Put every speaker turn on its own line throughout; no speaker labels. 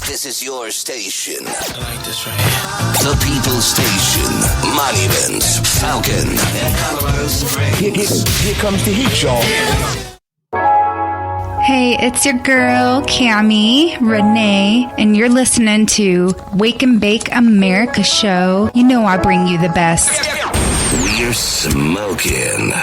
This is your station.
I like this right here.
The People's Station. Monuments, Falcon, and Colorado Springs.
Here comes the heat, y'all.
Hey, it's your girl, Cammie, Renee, and you're listening to Wake and Bake America Show. You know I bring you the best.
We're smoking.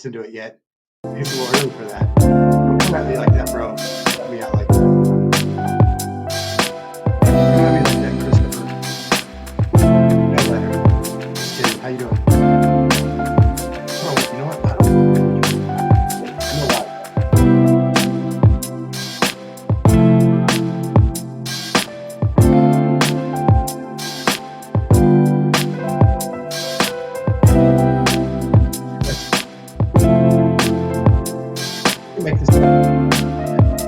Into it yet. It's a little early for that. Don't come at me like that, bro. Let me out like that. Come at me like that, Christopher. No letter. Just kidding. How you doing? Bro, you know what? I don't know. I know why.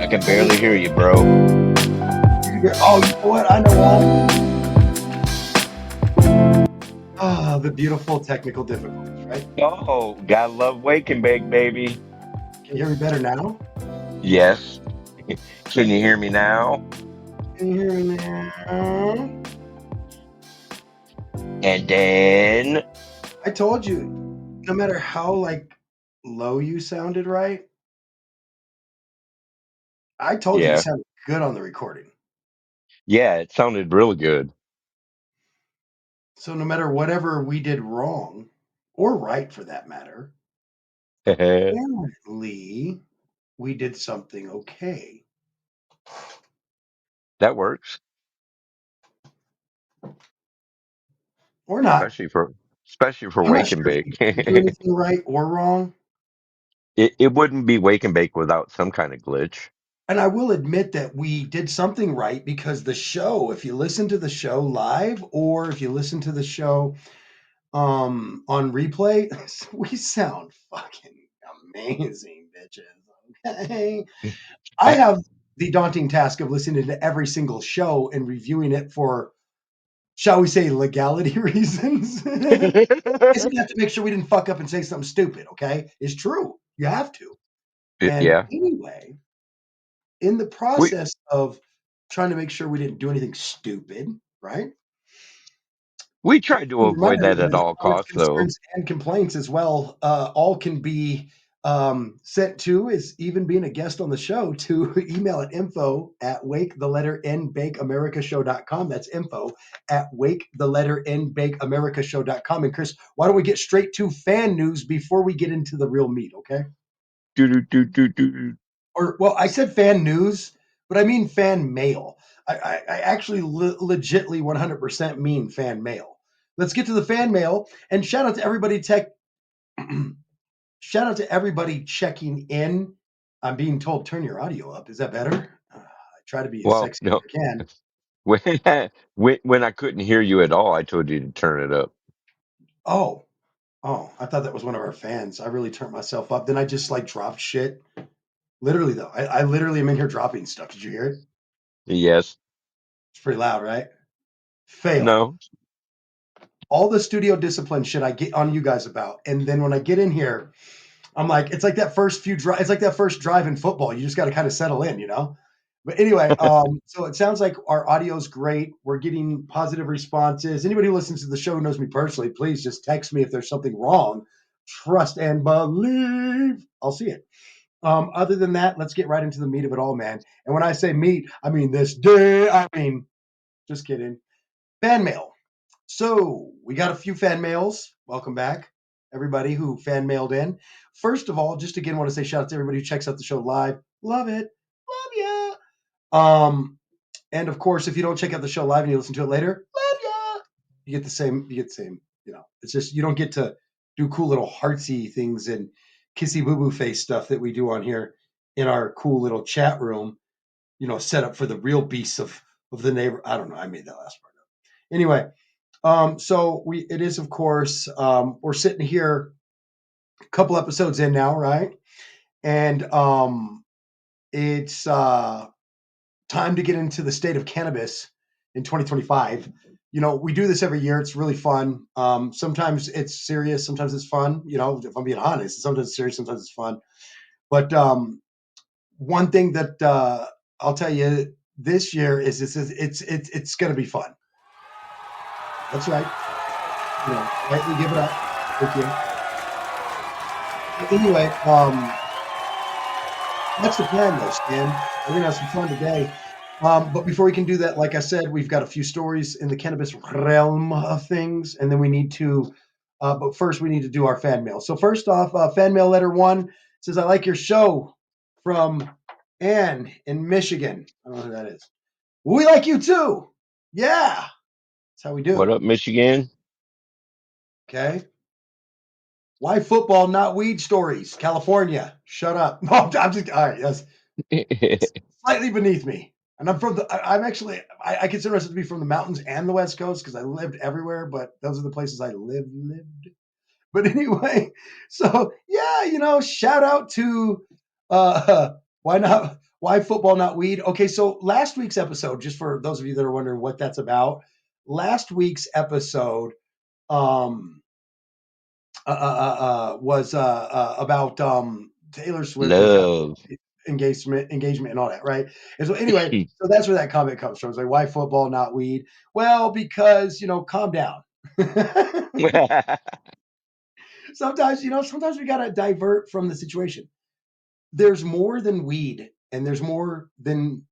I can barely hear you, bro.
Oh, you know what? I know why. The beautiful technical difficulties, right?
Oh, gotta love Wake and Bake, baby.
Can you hear me better now?
Yes. Can you hear me now?
Can you hear me now?
And then
I told you, no matter how low you sounded, right? I told you
yeah,
sounded good on the recording.
yeah, it sounded really good.
So no matter whatever we did wrong, or right for that matter,
That
apparently we did something okay.
works,
Or not.
especially for
I'm not
Wake
sure
and
if
Bake.
we did do anything right or wrong.
It wouldn't be Wake and Bake without some kind of glitch.
And I will admit that we did something right because the show, if you listen to the show live or if you listen to the show on replay, we sound fucking amazing, bitches. Okay. I
I,
have the daunting task of listening to every single show and reviewing it for, shall we say, legality reasons. Because you have to make sure we didn't fuck up and say something stupid, okay? It's true. You have to. And
yeah,
anyway, in the
we
process of trying to make sure we didn't do anything stupid, right?
we tried to
Remind
avoid that at
everybody,
all
comments,
costs, though.
concerns, and complaints as well, all can be sent to, is even being a guest on the show, to email at info@wake the letter n bakeamericashow.com. That's info@wake the letter n bakeamericashow.com. And Chris, why don't we get straight to fan news before we get into the real meat, okay?
Do.
Or, well, I said fan news, but I mean fan mail. I actually legitly 100% mean fan mail. Let's get to the fan mail, and shout out to everybody shout out to everybody checking in. I'm being told turn your audio up. Is that better? I try to be as
Well,
sexy as
no.
I can.
When when I couldn't hear you at all, I told you to turn it up.
Oh, I thought that was one of our fans. I really turned myself up. Then I just dropped shit. Literally though, I literally am in here dropping stuff. Did you hear it?
Yes.
It's pretty loud, right? Fail.
No.
All the studio discipline shit I get on you guys about, and then when I get in here, I'm like, it's like that first it's like that first drive in football. You just got to kind of settle in, you know. But anyway, so it sounds like our audio's great. We're getting positive responses. Anybody who listens to the show knows me personally. Please just text me if there's something wrong. Trust and believe. I'll see it. Other than that, let's get right into the meat of it all, man. And when I say meat, I mean this day. I mean, just kidding. Fan mail. So we got a few fan mails. Welcome back, everybody who fan mailed in. First of all, just again want to say shout out to everybody who checks out the show live. Love it. Love ya. And of course, if you don't check out the show live and you listen to it later, love ya. You get the same, you know, it's just you don't get to do cool little heartsy things and kissy boo boo face stuff that we do on here in our cool little chat room, you know, set up for the real beasts of the neighbor. I don't know. I made that last part up. Anyway, So it is, of course, we're sitting here a couple episodes in now, right? And it's time to get into the state of cannabis in 2025. We do this every year. It's really fun. Sometimes it's serious, sometimes it's fun. If I'm being honest, sometimes it's serious, sometimes it's fun. But one thing that I'll tell you this year is it's going to be fun. That's right. Lightly give it up. Thank you. Anyway, that's the plan, though, Stan. We're gonna have some fun today. But before we can do that, like I said, we've got a few stories in the cannabis realm of things, and then we need to. But first, we need to do our fan mail. So first off, fan mail letter 1 says, "I like your show," from Ann in Michigan. I don't know who that is. We like you too. Yeah, that's how we
What
do.
up, Michigan?
Okay. Why football, not weed stories? California. Shut up. No, I'm just all right. Yes, slightly beneath me. And I'm from I'm actually, I consider myself to be from the mountains and the West Coast because I lived everywhere, but those are the places I lived. But anyway, so yeah, shout out to why football, not weed. Okay, so last week's episode, just for those of you that are wondering what that's about, last week's episode um, was about Taylor Swift and Kelsey
Love.
engagement and all that, right? And so anyway, so that's where that comment comes from. It's like, why football, not weed? Well, because calm down. Sometimes we gotta divert from the situation. There's more than weed, and there's more than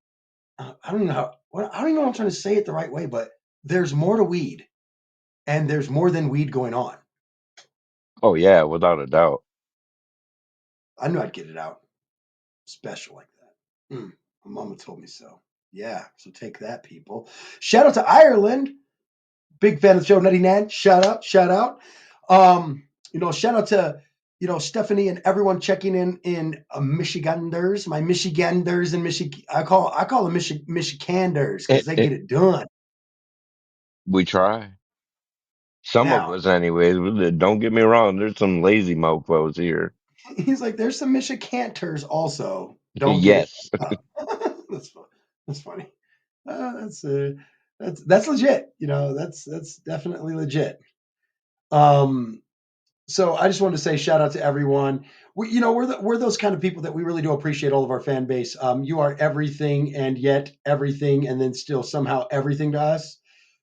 I don't even know I don't even know how I'm trying to say it the right way, but there's more to weed, and there's more than weed going on.
Oh yeah, without a doubt.
I knew I'd get it out. Special like that. My mama told me so. Yeah, so take that, people. Shout out to Ireland. Big fan of the show, Nutty Nan. Shout out, shout out. Shout out to Stephanie and everyone checking in Michiganders, my Michiganders and Michigan. I call them Michiganders because they get it done.
We try. Some of
Now
us, anyways. Don't get me wrong. There's some lazy mofos here.
he's like, there's some Michicanters also. Don't get it.
Yes.
That's fun. That's funny. That's that's legit. That's definitely legit. Um, so I just wanted to say shout out to everyone. We're those kind of people that we really do appreciate all of our fan base. You are everything and yet everything and then still somehow everything to us.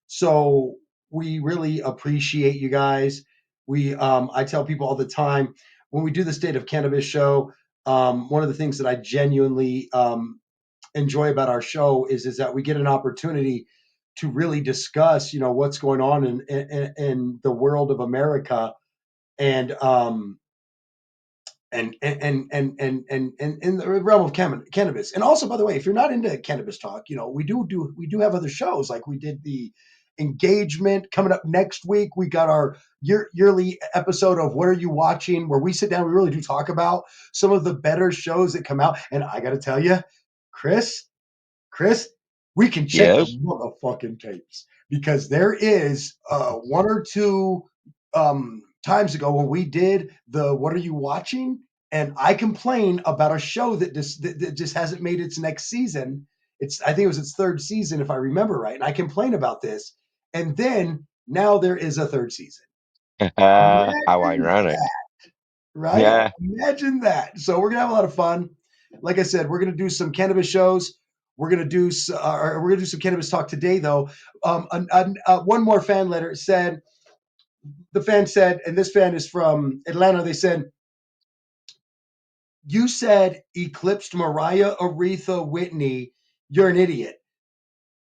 So we really appreciate you guys. I tell people all the time when we do the State of Cannabis show, one of the things that I genuinely enjoy about our show is that we get an opportunity to really discuss, what's going on in the world of America and in the realm of cannabis. And also, by the way, if you're not into cannabis talk, we do have other shows. Like we did the engagement coming up next week. We got our yearly episode of What Are You Watching, where we sit down, we really do talk about some of the better shows that come out. And I got to tell you, Chris, we can check the
Yes.
motherfucking tapes because there is one or two times ago when we did the What Are You Watching? And I complained about a show that just hasn't made its next season. I think it was its third season, if I remember right. And I complained about this. And then now there is a third season.
How
Imagine
ironic.
that, right?
Yeah.
Imagine that. So we're gonna have a lot of fun. Like I said, we're gonna do some cannabis shows. We're gonna do some cannabis talk today, though. One more fan letter said. The fan said, and this fan is from Atlanta. They said, "You said eclipsed Mariah, Aretha, Whitney. You're an idiot."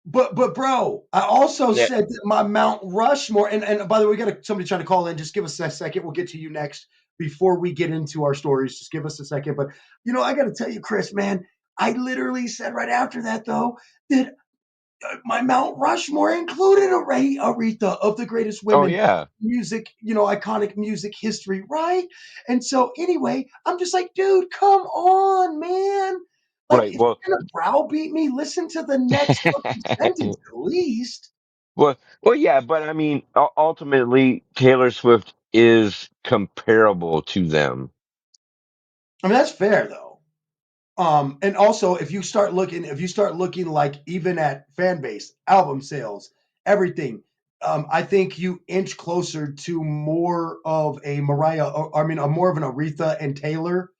But bro, I also
Yeah.
said that my Mount Rushmore, and by the way, we got somebody trying to call in. Just give us a second. We'll get to you next before we get into our stories. Just give us a second. But I got to tell you, Chris, man, I literally said right after that though that my Mount Rushmore included Aretha of the greatest
Oh
women
yeah.
music, iconic music history, right? And so anyway, I'm just like, dude, come on, man. Like,
Right.
if
Well,
you're gonna browbeat me, listen to the next fucking sentence at least.
Well, yeah, but I mean, ultimately, Taylor Swift is comparable to them.
I mean, that's fair though. And also if you start looking like even at fan base, album sales, everything, I think you inch closer to more of a Mariah, or, I mean, a more of an Aretha and Taylor.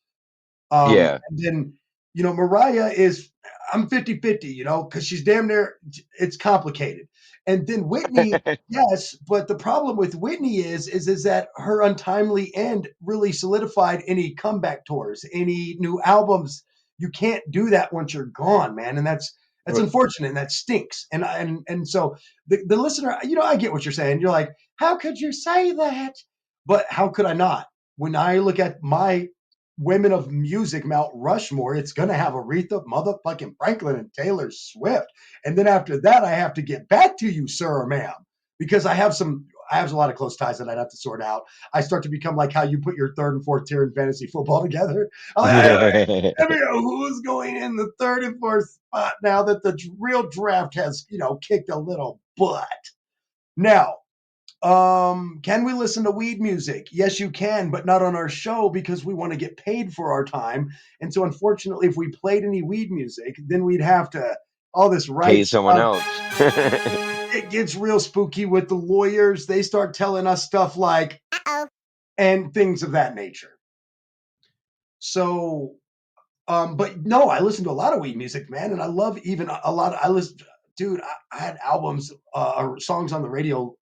Yeah.
And then, Mariah is, I'm 50-50, because she's damn near, it's complicated. And then Whitney, yes, but the problem with Whitney is that her untimely end really solidified any comeback tours, any new albums. You can't do that once you're gone, man. And that's unfortunate and that stinks. And so the listener, I get what you're saying. You're like, how could you say that? But how could I not? When I look at my women of music, Mount Rushmore, it's going to have Aretha, motherfucking Franklin, and Taylor Swift. And then after that, I have to get back to you, sir or ma'am, because I have a lot of close ties that I'd have to sort out. I start to become like how you put your third and fourth tier in fantasy football together. I'm like, I mean, who's going in the third and fourth spot now that the real draft has, kicked a little butt? Now, can we listen to weed music? Yes, you can, but not on our show because we want to get paid for our time. And so, unfortunately, if we played any weed music, then we'd have to all this
Pay
rights
someone
stuff.
else.
It gets real spooky with the lawyers. They start telling us stuff like, uh-oh, and things of that nature. So, but no, I listen to a lot of weed music, man, and I love even a lot. Dude, I had albums or songs on the radio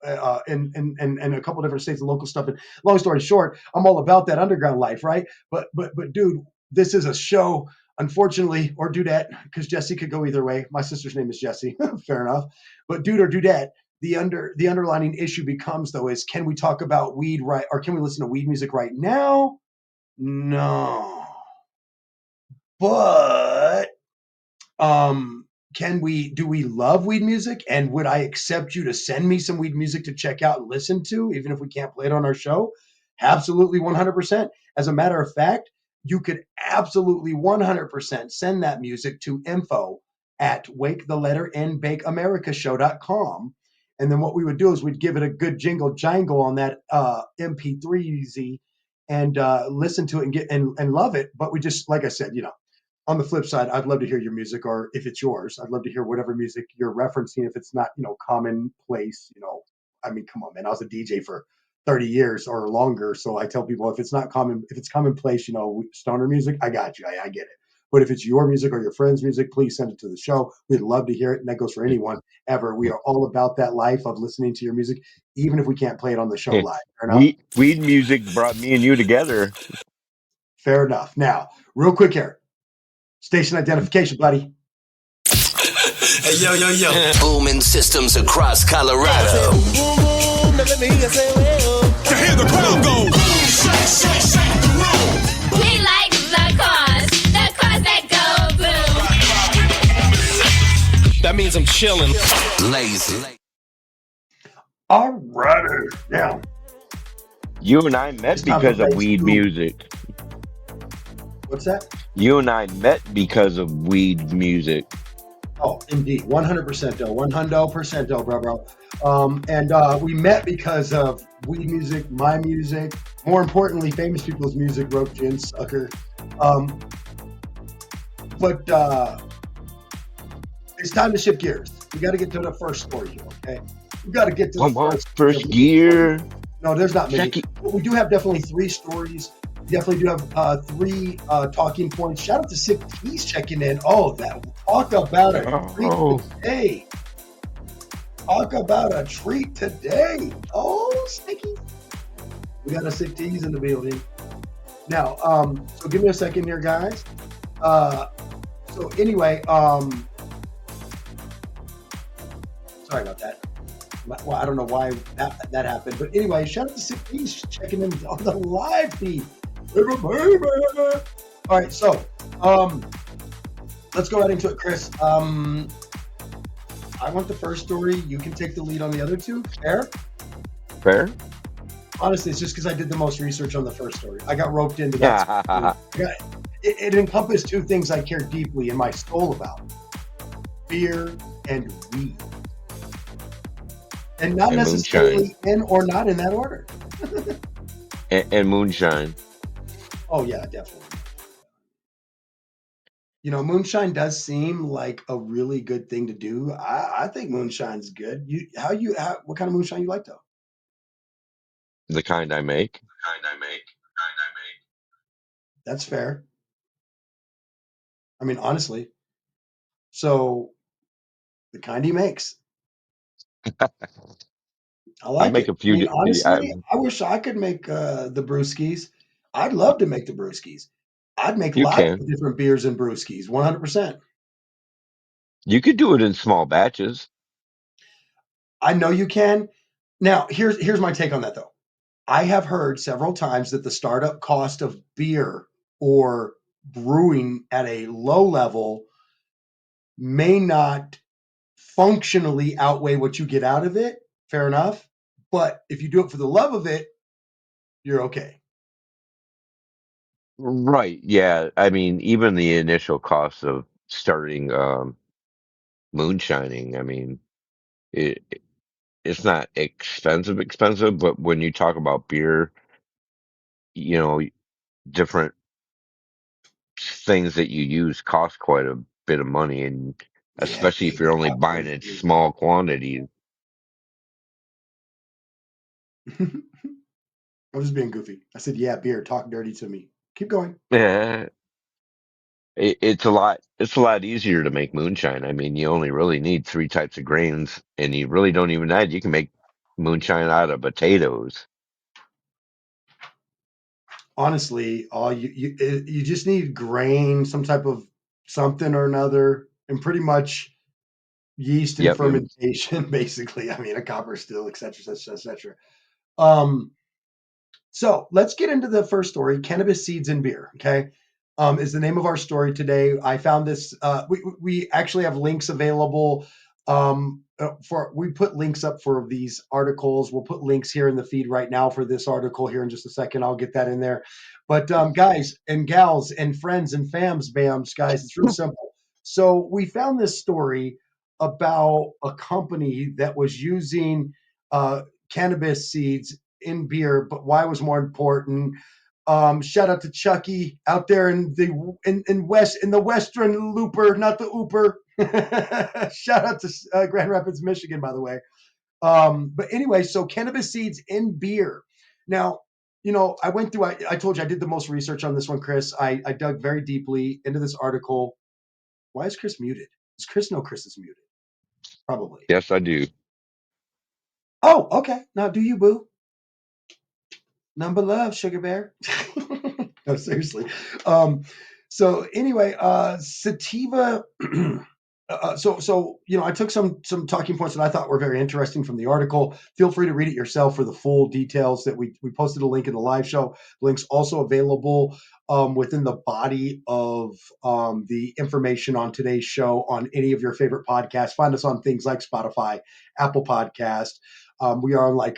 in a couple different states and local stuff. And long story short, I'm all about that underground life, right? But dude, this is a show, unfortunately, or dudette, because Jesse could go either way. My sister's name is Jessie, fair enough. But dude or dudette, the underlining issue becomes though is, can we talk about weed right, or can we listen to weed music right now? No. But do we love weed music? And would I accept you to send me some weed music to check out and listen to, even if we can't play it on our show? Absolutely 100%. As a matter of fact, you could absolutely 100% send that music to info@wakethelletternbakeamericashow.com. And then what we would do is we'd give it a good jingle jangle on that MP3Z and listen to it and get and love it. But we just, like I said, on the flip side, I'd love to hear your music, or if it's yours, I'd love to hear whatever music you're referencing. If it's not, commonplace, I mean, come on, man. I was a DJ for 30 years or longer. So I tell people if it's not common, if it's commonplace, stoner music, I got you. I get it. But if it's your music or your friend's music, please send it to the show. We'd love to hear it. And that goes for anyone ever. We are all about that life of listening to your music, even if we can't play it on the show live. Fair enough?
Weed music brought me and you together.
Fair enough. Now, real quick here. Station identification, buddy.
Hey, yo. Booming systems across Colorado.
Boom, boom, let me hear you say, well.
To hear the crowd go. Shake the room.
We like the cars that go boom.
That means I'm chilling.
Lazy.
All righty. Now,
You and I met because of weed music.
What's that?
You and I met because of weed music.
Oh, indeed. 100% though. 100% though, bro. And we met because of weed music, my music, more importantly, famous people's music, Rope Gin, Sucker. But it's time to shift gears. We got to get to the first story here, okay? We got to get to the
first gear.
No, there's not many. But we do have definitely 3 stories. We definitely do have 3 talking points. Shout out to Sick Tease checking in. Oh, that talk about a treat today. Talk about a treat today. Oh, Sticky. We got a Sick Tease in the building. Now, so give me a second here, guys. So anyway, sorry about that. Well, I don't know why that happened, but anyway, shout out to Sick Tease checking in on the live feed. All right, so let's go right into it, Chris. I want the first story. You can take the lead on the other 2. Fair? Honestly, it's just because I did the most research on the first story. I got roped into that. It encompassed 2 things I care deeply in my soul about: fear and weed. And not
and moonshine
necessarily in or not in that order.
and moonshine.
Oh yeah, definitely. Moonshine does seem like a really good thing to do. I think moonshine's good. What kind of moonshine you like though?
The kind I make.
That's fair. I mean, honestly. So the kind he makes, I
I
like
make
it.
a
I
few.
mean, honestly, I wish I could make the brewskis. I'd love to make the brewskis. I'd make
You
lots
can.
of different beers and brewskis, 100%.
You could do it in small batches.
I know you can. Now, here's my take on that though. I have heard several times that the startup cost of beer or brewing at a low level may not functionally outweigh what you get out of it. Fair enough. But if you do it for the love of it, you're okay.
Right. Yeah. I mean, even the initial cost of starting moonshining, I mean, it it's not expensive, but when you talk about beer, you know, different things that you use cost quite a bit of money, and
Yeah,
especially if you're only
got
buying in small quantities.
I was just being goofy. I said, yeah, beer, talk dirty to me. Keep going.
Yeah, it's a lot easier to make moonshine. I mean, you only really need three types of grains, and you really don't even add. You can make moonshine out of potatoes.
Honestly, all you just need grain, some type of something or another, and pretty much yeast and
Yep, and
fermentation, basically. I mean, a copper still, et cetera, et cetera, et cetera. Um, So let's get into the first story. Cannabis seeds and beer. Okay, is the name of our story today. I found this. We actually have links available. For we put links up for these articles. We'll put links here in the feed right now for this article here in just a second. I'll get that in there. But guys and gals and friends and fams, bams, guys, it's real simple. So we found this story about a company that was using cannabis seeds in beer, but why was more important. Shout out to Chucky out there in the Western Looper, not the Ooper. Shout out to Grand Rapids, Michigan, by the way. But anyway, so cannabis seeds in beer. Now, I went through. I told you I did the most research on this one, Chris. I dug very deeply into this article. Why is Chris muted? Does Chris know Chris is muted? Probably.
yes, I do.
Oh, okay. Now do you, boo? Number love, sugar bear. No, seriously. Um, so anyway, sativa. I took some talking points that I thought were very interesting from the article. Feel free to read it yourself for the full details. That we posted a link in the live show. Links also available within the body of the information on today's show on any of your favorite podcasts. Find us on things like Spotify, Apple Podcast. We are on like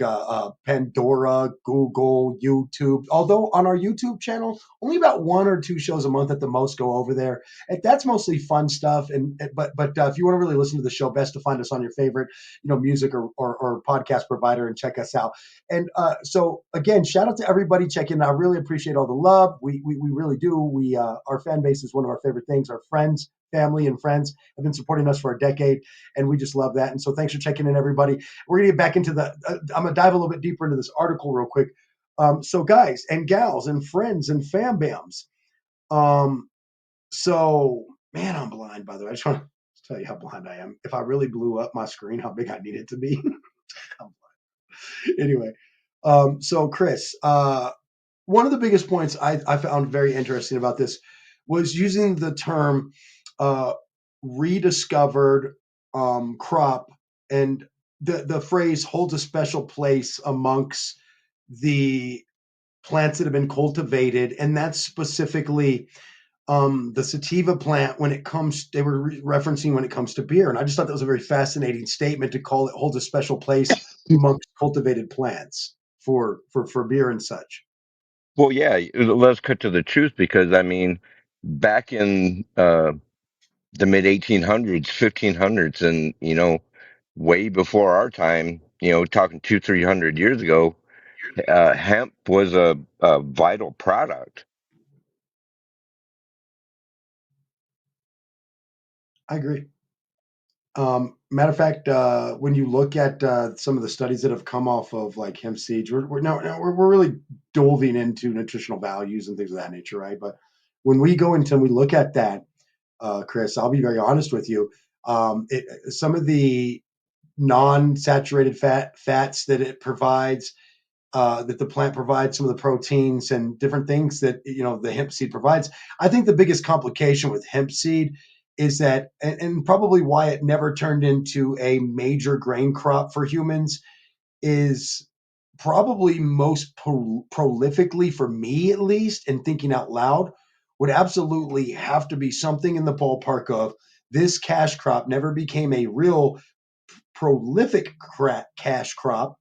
Pandora, Google, YouTube. Although on our YouTube channel, only about one or two shows a month at the most go over there. And that's mostly fun stuff. But if you want to really listen to the show, best to find us on your favorite music or podcast provider and check us out. And so again, shout out to everybody checking. I really appreciate all the love. We really do. Our fan base is one of our favorite things. Our friends, family, and friends have been supporting us for a decade, and we just love that. And so thanks for checking in, everybody. We're gonna get back into I'm gonna dive a little bit deeper into this article real quick. So guys and gals and friends and fam bams. Um, so man, I'm blind, by the way. I just want to tell you how blind I am. If I really blew up my screen, how big I need it to be. Anyway, so Chris, one of the biggest points I found very interesting about this was using the term uh, rediscovered crop, and the phrase holds a special place amongst the plants that have been cultivated, and that's specifically the sativa plant when it comes. They were referencing when it comes to beer, and I just thought that was a very fascinating statement to call it holds a special place amongst cultivated plants for beer and such.
Well, yeah, let's cut to the truth because I mean, back in the mid 1800s, 1500s, and way before our time. talking 300 years ago, hemp was a vital product.
I agree. Matter of fact, when you look at some of the studies that have come off of like hemp seeds, we're really delving into nutritional values and things of that nature, right? But when we go into and we look at that, Chris, I'll be very honest with you. Some of the non-saturated fats that it provides, that the plant provides, some of the proteins and different things that the hemp seed provides. I think the biggest complication with hemp seed is that, and probably why it never turned into a major grain crop for humans, is probably most prolifically, for me at least, and thinking out loud, would absolutely have to be something in the ballpark of this cash crop never became a real prolific cash crop.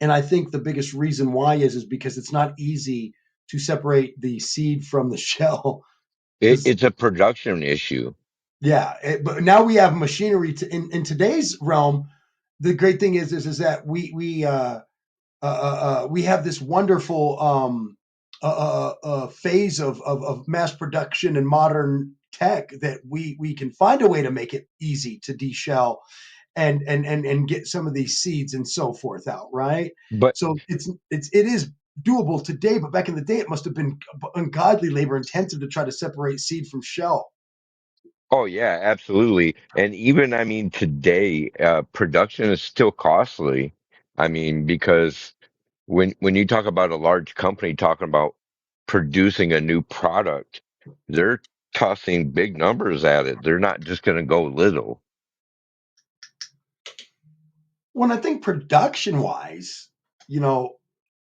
And I think the biggest reason why is because it's not easy to separate the seed from the shell. This,
It's a production issue.
yeah, but now we have machinery in today's realm. The great thing is that we have this wonderful phase of mass production and modern tech that we can find a way to make it easy to deshell and get some of these seeds and so forth out, right?
But
So it is doable today, but back in the day, it must have been ungodly labor intensive to try to separate seed from shell.
oh yeah, absolutely. And even, I mean, today, production is still costly. I mean, because when you talk about a large company talking about producing a new product, they're tossing big numbers at it. They're not just going to go little.
When I think production wise, you know,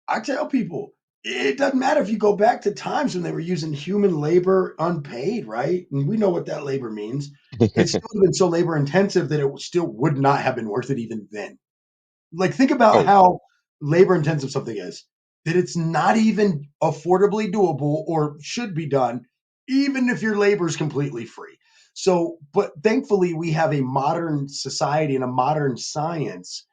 I tell people it doesn't matter if you go back to times when they were using human labor unpaid, right? And we know what that labor means. It still would have been so labor intensive that it still would not have been worth it even then. Like, think about
Oh,
how labor intensive something is, that it's not even affordably doable or should be done, even if your labor is completely free. So, but thankfully, we have a modern society and a modern science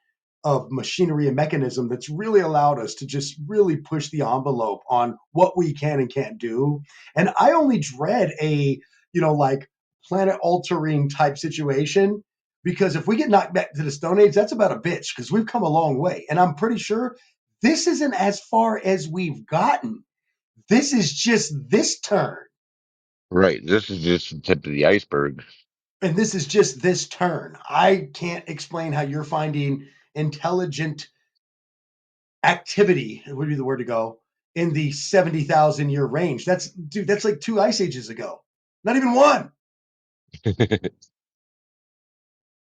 of machinery and mechanism that's really allowed us to just really push the envelope on what we can and can't do. And I only dread a, like planet altering type situation, because if we get knocked back to the Stone Age, that's about a bitch, because we've come a long way. And I'm pretty sure this isn't as far as we've gotten. This is just this turn.
right. This is just the tip of the iceberg.
And this is just this turn. I can't explain how you're finding intelligent activity, it would be the word to go, in the 70,000 year range. That's like two ice ages ago. Not even one.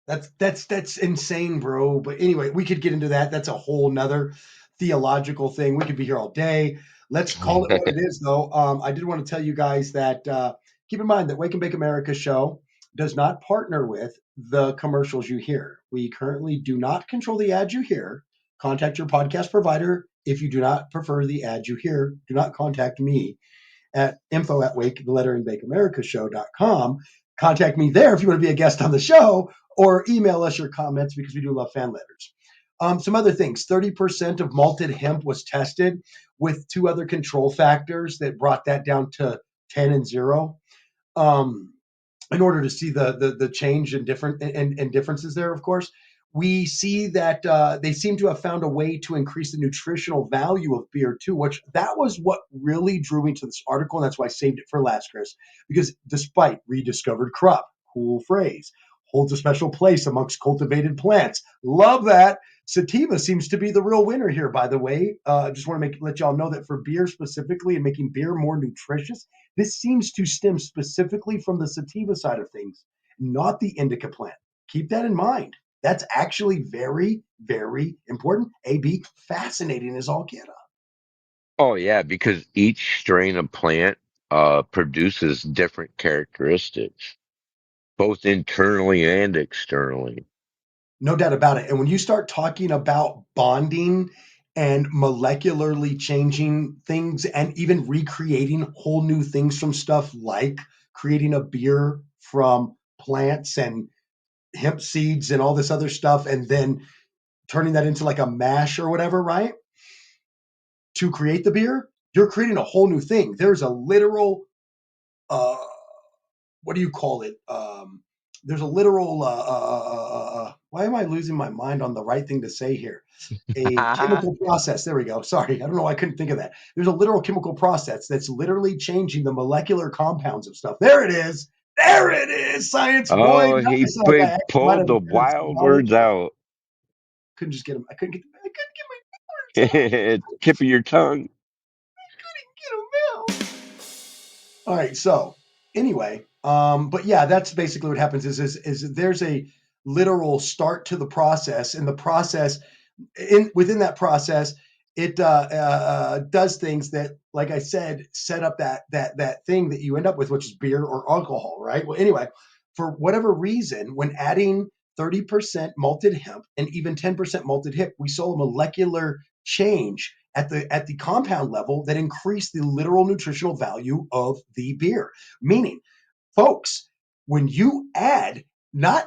That's insane, bro. But anyway, we could get into that. That's a whole nother theological thing. We could be here all day. Let's call it what it is, though. I did want to tell you guys that keep in mind that Wake and Bake America show does not partner with the commercials you hear. We currently do not control the ads you hear. Contact your podcast provider if you do not prefer the ads you hear. Do not contact me at info at wake, the letter in bakeamericashow.com. Contact me there if you want to be a guest on the show, or email us your comments, because we do love fan letters. Some other things: 30% of malted hemp was tested with two other control factors that brought that down to 10 and 0. In order to see the change and differences there, of course, we see that they seem to have found a way to increase the nutritional value of beer too, which that was what really drew me to this article, and that's why I saved it for last, Chris, because despite rediscovered crop, cool phrase, holds a special place amongst cultivated plants. Love that. Sativa seems to be the real winner here, by the way. Just want to let y'all know that for beer specifically and making beer more nutritious, this seems to stem specifically from the sativa side of things, not the indica plant. Keep that in mind. That's actually very, very important. AB, fascinating as all get up.
Oh yeah, because each strain of plant produces different characteristics, both internally and externally.
No doubt about it. And when you start talking about bonding and molecularly changing things and even recreating whole new things from stuff like creating a beer from plants and hemp seeds and all this other stuff, and then turning that into like a mash or whatever, right? To create the beer, you're creating a whole new thing. There's a literal, uh, what do you call it? There's a literal, why am I losing my mind on the right thing to say here? A chemical process. There we go. Sorry. I don't know why I couldn't think of that. There's a literal chemical process that's literally changing the molecular compounds of stuff. There it is. There it is. Science boy.
Oh,
Now I
he
sound like I actually might
pulled
have
the
a bit of
wild
knowledge.
words out.
Couldn't just get them. I couldn't get my words out.
Tip of your tongue.
Couldn't get them out. All right. So anyway, but yeah, that's basically what happens is there's a literal start to the process, and the process within that process, it does things that, like I said, set up that thing that you end up with, which is beer or alcohol, right? Well, anyway, for whatever reason, when adding 30% malted hemp and even 10% malted hemp, we saw a molecular change at the compound level that increased the literal nutritional value of the beer. Meaning, folks, when you add not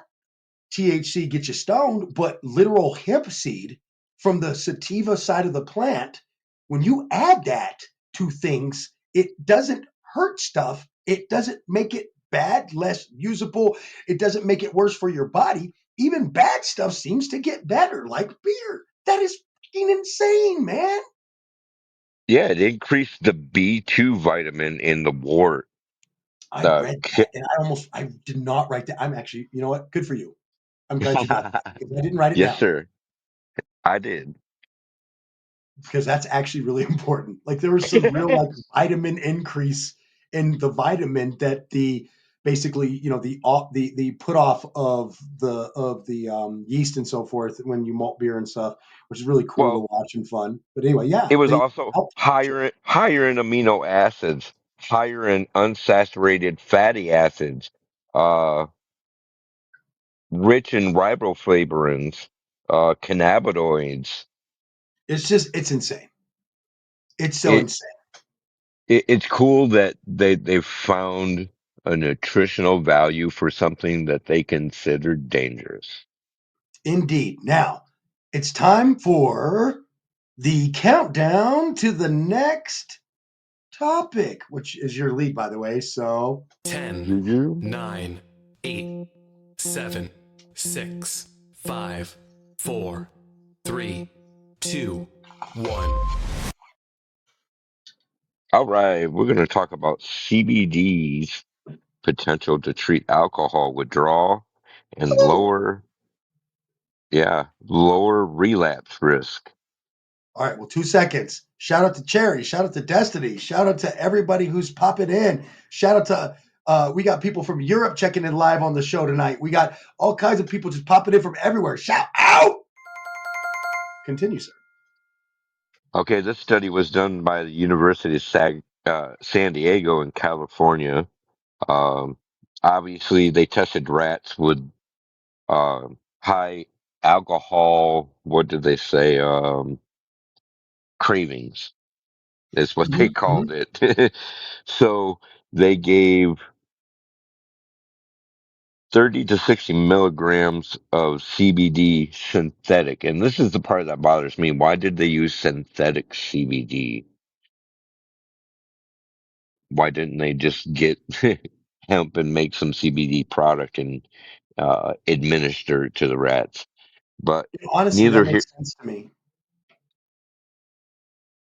THC gets you stoned, but literal hemp seed from the sativa side of the plant, when you add that to things, it doesn't hurt stuff. It doesn't make it bad, less usable. It doesn't make it worse for your body. Even bad stuff seems to get better, like beer. That is fucking insane, man.
Yeah, it increased the B2 vitamin in the wort.
I
The
read that and I did not write that. I'm actually, you know what? Good for you. I'm glad you got that because I didn't write it
Yes,
down.
sir. I did.
Because that's actually really important. Like there was some real like vitamin increase in the vitamin that the basically the put off of the yeast and so forth when you malt beer and stuff, which is really cool
Well,
to watch and fun. But anyway, yeah,
it was
they
also
helped.
higher in amino acids, higher in unsaturated fatty acids, uh, rich in riboflavins, cannabinoids.
It's insane. It's so
It,
insane.
it's cool that they found a nutritional value for something that they considered dangerous.
Indeed. Now it's time for the countdown to the next topic, which is your lead, by the way. So
10,
Juju?
9, 8, 7, 6, 5, 4, 3, 2, 1.
All right, we're going to talk about CBD's potential to treat alcohol withdrawal and lower relapse risk.
all right, well, 2 seconds. Shout out to Cherry. Shout out to Destiny. Shout out to everybody who's popping in. Shout out to we got people from Europe checking in live on the show tonight. We got all kinds of people just popping in from everywhere. Shout out. Continue, sir.
Okay, this study was done by the University of San Diego in California. Um, Obviously, they tested rats with high alcohol, what did they say? Cravings is what they
Mm-hmm.
called it. So they gave 30 to 60 milligrams of CBD synthetic. And this is the part that bothers me. Why did they use synthetic CBD? Why didn't they just get hemp and make some CBD product and administer it to the rats? But
Honestly, that
neither here.
makes sense to me.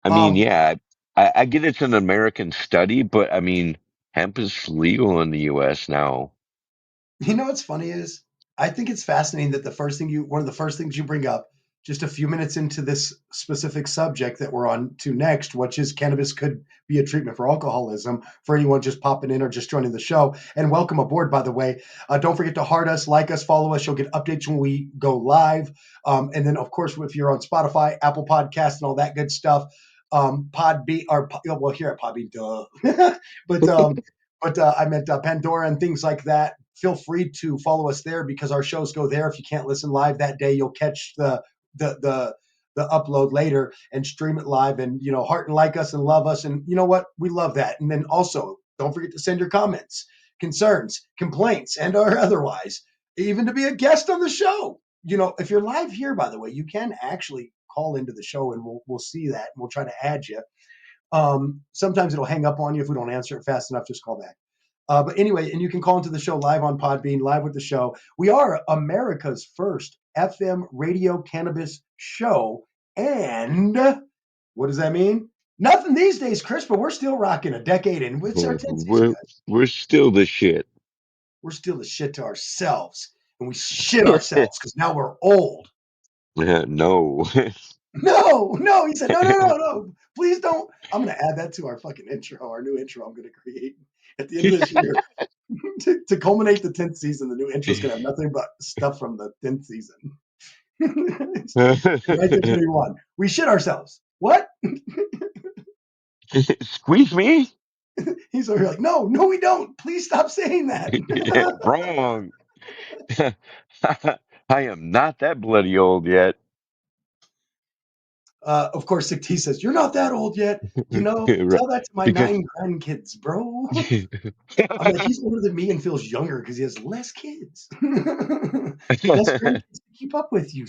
I mean,
Um,
yeah, I get it's an American study, but I mean, hemp is legal in the U.S. now.
You know what's funny is I think it's fascinating that one of the first things you bring up just a few minutes into this specific subject that we're on to next, which is cannabis could be a treatment for alcoholism for anyone just popping in or just joining the show. And welcome aboard, by the way. Don't forget to heart us, like us, follow us. You'll get updates when we go live. And then, of course, if you're on Spotify, Apple Podcasts, and all that good stuff, Podbean, well, here at Podbean, duh. but I meant Pandora and things like that. Feel free to follow us there because our shows go there. If you can't listen live that day, you'll catch the the upload later and stream it live. And heart and like us and love us, and you know what? We love that. And then also don't forget to send your comments, concerns, complaints, and or otherwise, even to be a guest on the show. if you're live here, by the way, you can actually call into the show, and we'll see that, and we'll try to add you. Sometimes it'll hang up on you if we don't answer it fast enough. Just call back. But anyway, and you can call into the show live on Podbean, live with the show. We are America's first FM radio cannabis show. And what does that mean? Nothing these days, Chris, but we're still rocking a decade in. It's our 10th season,
We're
guys.
we're still the shit.
We're still the shit to ourselves. And we shit ourselves because now we're old.
No.
No, he said, no. Please don't. I'm going to add that to our fucking intro, our new intro I'm going to create at the end of this year. to culminate the 10th season, the new intro is going to have nothing but stuff from the 10th season. Right there, 21. We shit ourselves. What?
Squeeze me?
He's over here like, no, we don't. Please stop saying that.
Wrong. I am not that bloody old yet.
Of course, Sick T says, you're not that old yet. Tell that to my
Because
9 grandkids, bro. I'm like, he's older than me and feels younger because he has less kids. Less grandkids to keep up with, you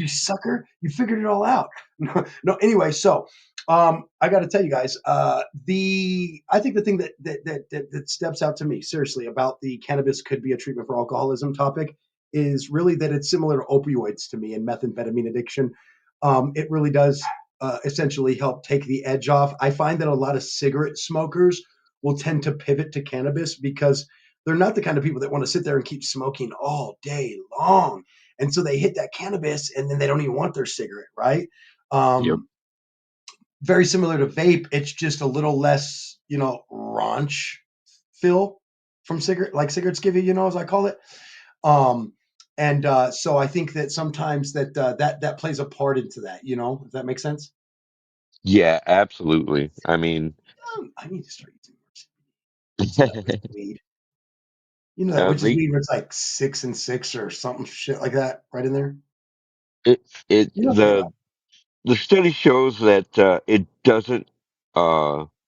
sucker. You figured it all out. No, anyway, so I got to tell you guys, I think the thing that steps out to me, seriously, about the cannabis could be a treatment for alcoholism topic is really that it's similar to opioids to me and methamphetamine addiction. It really does essentially help take the edge off. I find that a lot of cigarette smokers will tend to pivot to cannabis because they're not the kind of people that want to sit there and keep smoking all day long. And so they hit that cannabis and then they don't even want their cigarette, right?
yep.
Very similar to vape. It's just a little less, raunch feel from cigarettes give you, as I call it. And so I think that sometimes that plays a part into that, if that makes sense.
Yeah, absolutely. I mean,
I need to start using more instead of that witch's weed. You know that witch's
they
weed where it's like 6 and 6 or something shit like that, right in there.
it it
You know what I'm talking about.
the study shows that it doesn't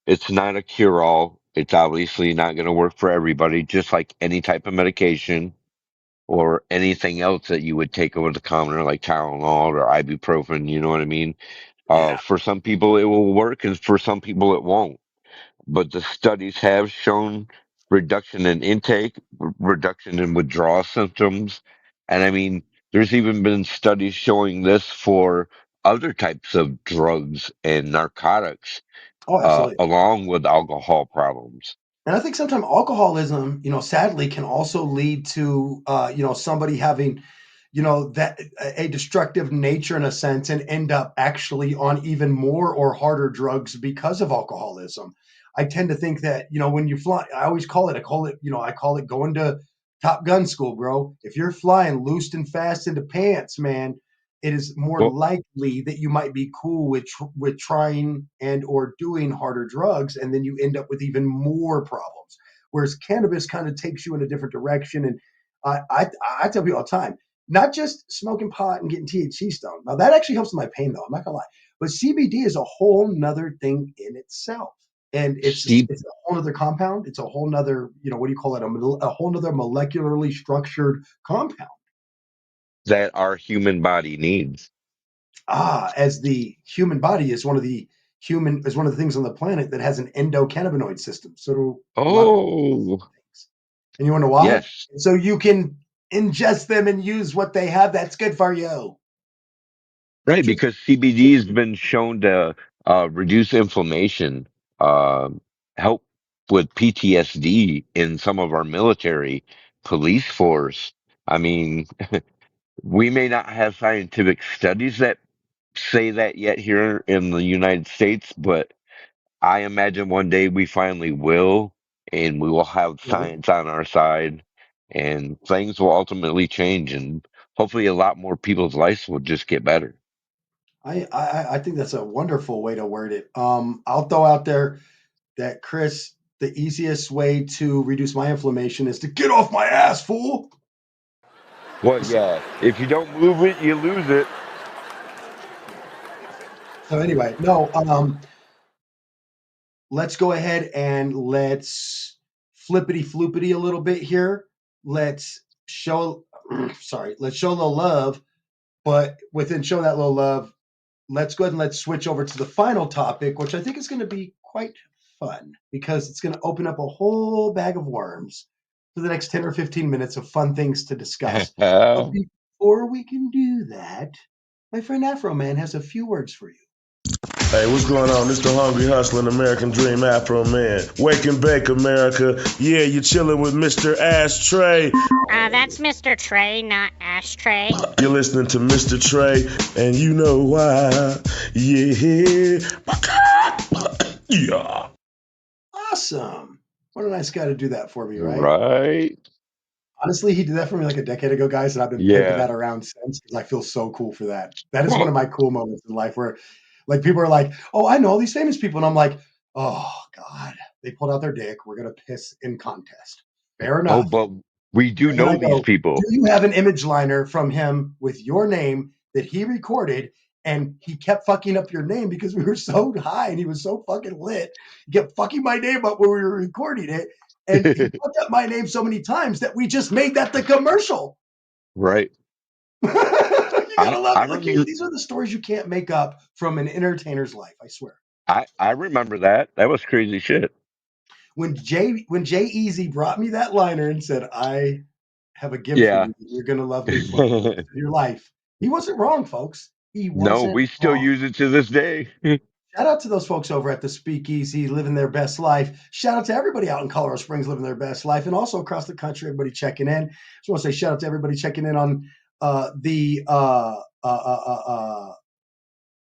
it's not a cure all. It's obviously not going to work for everybody, just like any type of medication or anything else that you would take over the counter, like Tylenol or ibuprofen. You know what I mean?
Yeah.
For some people, it will work, and for some people, it won't. But the studies have shown reduction in intake, reduction in withdrawal symptoms. And I mean, there's even been studies showing this for other types of drugs and narcotics,
Oh, absolutely.
along with alcohol problems.
And I think sometimes alcoholism, sadly, can also lead to, somebody having, that a destructive nature in a sense, and end up actually on even more or harder drugs because of alcoholism. I tend to think that, when you fly, I call it going to Top Gun school, bro. If you're flying loose and fast into pants, man, it is more
Well,
likely that you might be cool with trying and or doing harder drugs, and then you end up with even more problems. Whereas cannabis kind of takes you in a different direction. And I tell people all the time, not just smoking pot and getting THC stoned. Now that actually helps with my pain, though. I'm not gonna lie, but CBD is a whole nother thing in itself, and
see
it's a whole other compound. It's a whole nother, what do you call it? A whole nother molecularly structured compound.
that our human body needs.
As the human body is one of the things on the planet that has an endocannabinoid system. So do a lot of
Oh,
things. And you want to know why?
yes.
So you can ingest them and use what they have that's good for you.
Right,
Just,
because CBD has been shown to reduce inflammation, help with PTSD in some of our military, police force. I mean, we may not have scientific studies that say that yet here in the United States, but I imagine one day we finally will, and we will have
really,
science on our side, and things will ultimately change, and hopefully a lot more people's lives will just get better.
I think that's a wonderful way to word it. I'll throw out there that Chris, the easiest way to reduce my inflammation is to get off my ass, fool.
Well, yeah, if you don't move it, you lose it.
So anyway, no, let's go ahead and let's flippity floopity a little bit here. Let's show. sorry, let's show a little love. But within showing that little love, let's go ahead and let's switch over to the final topic, which I think is going to be quite fun because it's going to open up a whole bag of worms for the next 10 or 15 minutes of fun things to discuss. But before we can do that, my friend Afro Man has a few words for you.
Hey, what's going on? It's the hungry hustling American dream Afro Man. Wake and bake America. Yeah, you're chilling with Mr. Ashtray.
That's Mr. Trey, not Ashtray.
You're listening to Mr. Trey, and you know why. Yeah. Yeah.
Awesome. What a nice guy to do that for me, right?
Right.
Honestly, he did that for me like a decade ago, guys, and I've been pimping that around since because I feel so cool for that. That is one of my cool moments in life where like people are like, "Oh, I know all these famous people," and I'm like, "Oh God, they pulled out their dick. We're gonna piss in contest." Fair
Oh,
enough.
but we do
And then
know
I
these
go,
people.
"Do you have an image liner from him with your name that he recorded?" And he kept fucking up your name because we were so high and he was so fucking lit. He kept fucking my name up when we were recording it. And he fucked up my name so many times that we just made that the commercial.
Right.
You gotta love
I
it. Look,
remember.
these are the stories you can't make up from an entertainer's life, I swear.
I remember that. That was crazy shit.
When Jay Easy brought me that liner and said, "I have a gift for
Yeah.
you that you're gonna love me for the rest of your life," he wasn't wrong, folks. He
No,
wasn't
we still
wrong.
use it to this day.
Shout out to those folks over at the Speakeasy living their best life. Shout out to everybody out in Colorado Springs living their best life, and also across the country, everybody checking in. Just want to say shout out to everybody checking in on the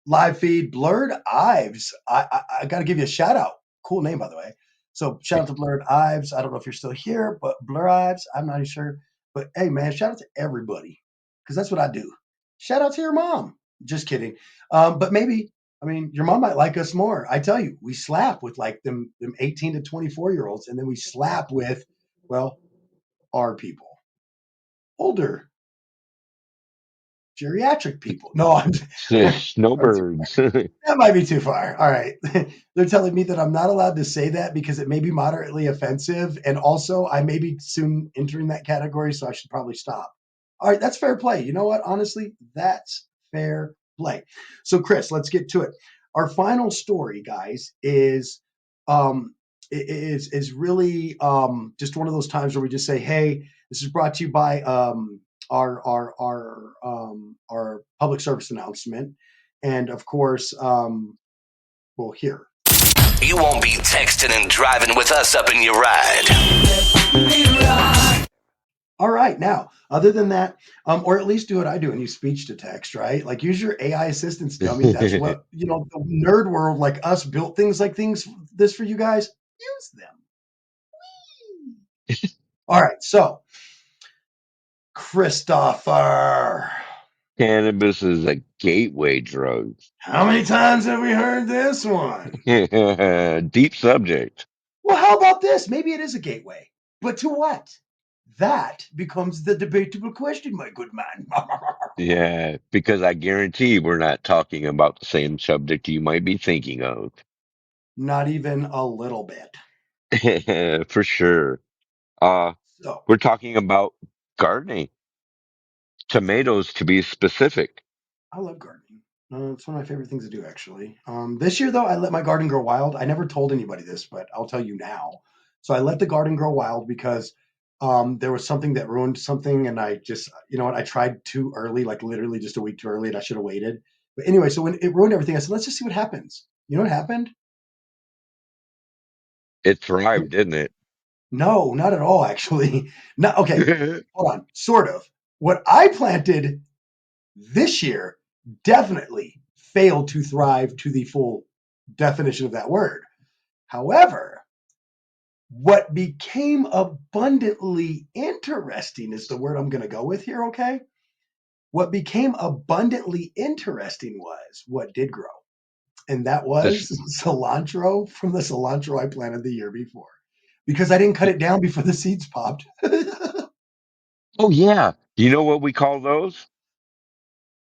live feed. Blurred Ives. I got to give you a shout out. Cool name, by the way. So shout out to Blurred Ives. I don't know if you're still here, but Blurred Ives, I'm not even sure. But hey, man, shout out to everybody because that's what I do. Shout out to your mom. Just kidding. But maybe, I mean, your mom might like us more. I tell you, we slap with like them 18 to 24-year-olds, and then we slap with, well, our people, older geriatric people. No,
Snowbirds.
that might be too far. All right. They're telling me that I'm not allowed to say that because it may be moderately offensive. And also, I may be soon entering that category, so I should probably stop. All right. That's fair play. You know what? Honestly, that's fair play. So, Chris, let's get to it. Our final story, guys, um, is really just one of those times where we just say, hey, this is brought to you by our public service announcement, and of course, well, here.
You won't be texting and driving with us up in your ride.
All right, now, other than that, or at least do what I do and use speech to text, right? Like use your AI assistants, dummy. That's what the nerd world like us built this for you guys. Use them. All right, so Christopher.
Cannabis is a gateway drug.
How many times have we heard this one?
Deep subject.
Well, how about this? Maybe it is a gateway. But to what? That becomes the debatable question, my good man.
Yeah, because I guarantee we're not talking about the same subject you might be thinking of.
Not even a little bit.
For sure. Uh,
So,
we're talking about gardening, tomatoes to be specific.
I love gardening. It's one of my favorite things to do, actually. This year, though, I let my garden grow wild. I never told anybody this, but I'll tell you now. So I let the garden grow wild because there was something that ruined something, and I just, you know what, I tried too early, like literally just a week too early, and I should have waited. But anyway, so when it ruined everything, I said, let's just see what happens. You know what happened?
It thrived, didn't
No, not at all, actually. No, okay,
it?
hold on. Sort of. What I planted this year definitely failed to thrive to the full definition of that word. However, what became abundantly interesting is the word I'm going to go with here, okay? What became abundantly interesting was what did grow. And that was
This,
cilantro from the cilantro I planted the year before because I didn't cut it down before the seeds popped.
oh, yeah. You know what we call those?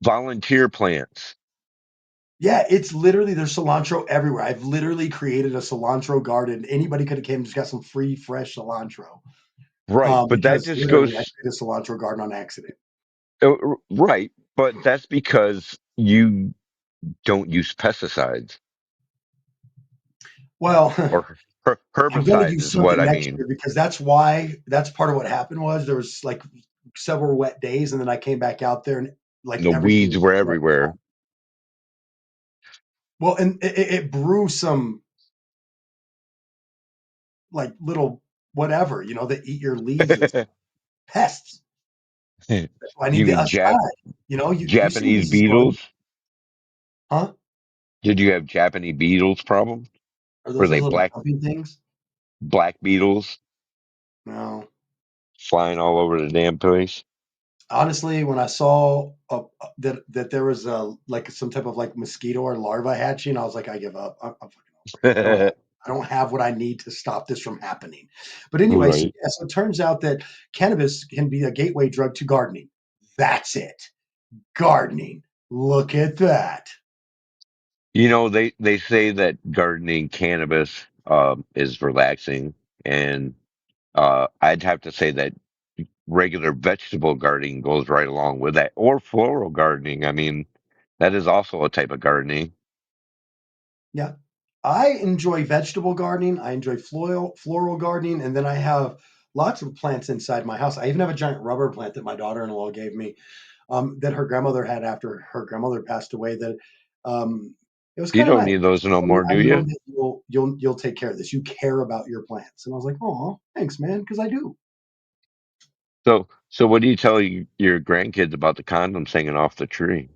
Volunteer plants.
Yeah, it's literally there's cilantro everywhere. I've literally created a cilantro garden. Anybody could have came and just got some free, fresh cilantro.
Right, but that
Because
just
literally I
goes
created a cilantro garden on accident.
right, but that's because you don't use pesticides
Well,
or
I'm going to
herbicides
use
is what
something
I
next
mean.
year because that's part of what happened was there was like several wet days and then I came back out there and like
The
everything
weeds
was
were
like,
everywhere.
well, and it brew some like little whatever, that eat your leaves and stuff. Pests. That's why I need
You
the
mean
outside. You see where
Japanese
this is going,
beetles?
huh?
Did you have Japanese beetles problem?
Are
Were
those
they
those little jumping things?
black beetles
No.
flying all over the damn place?
Honestly, when I saw that there was like some type of like mosquito or larva hatching, I was like, I give up. I'm fucking over it. I don't have what I need to stop this from happening. But anyway, so
Right.
yeah, so it turns out that cannabis can be a gateway drug to gardening. That's it. Gardening. Look at that.
They say that gardening cannabis is relaxing, and I'd have to say that regular vegetable gardening goes right along with that, or floral gardening. I mean, that is also a type of gardening.
Yeah. I enjoy vegetable gardening. I enjoy floral gardening, and then I have lots of plants inside my house. I even have a giant rubber plant that my daughter-in-law gave me, that her grandmother had after her grandmother passed away. That it was
You
kind of
don't
nice.
need those
She
no
told me,
more,
"I
do
know
you?
that you'll take care of this. You care about your plants." And I was like, "Oh, thanks, man," because I do.
So what do you tell your grandkids about the condoms hanging off the tree?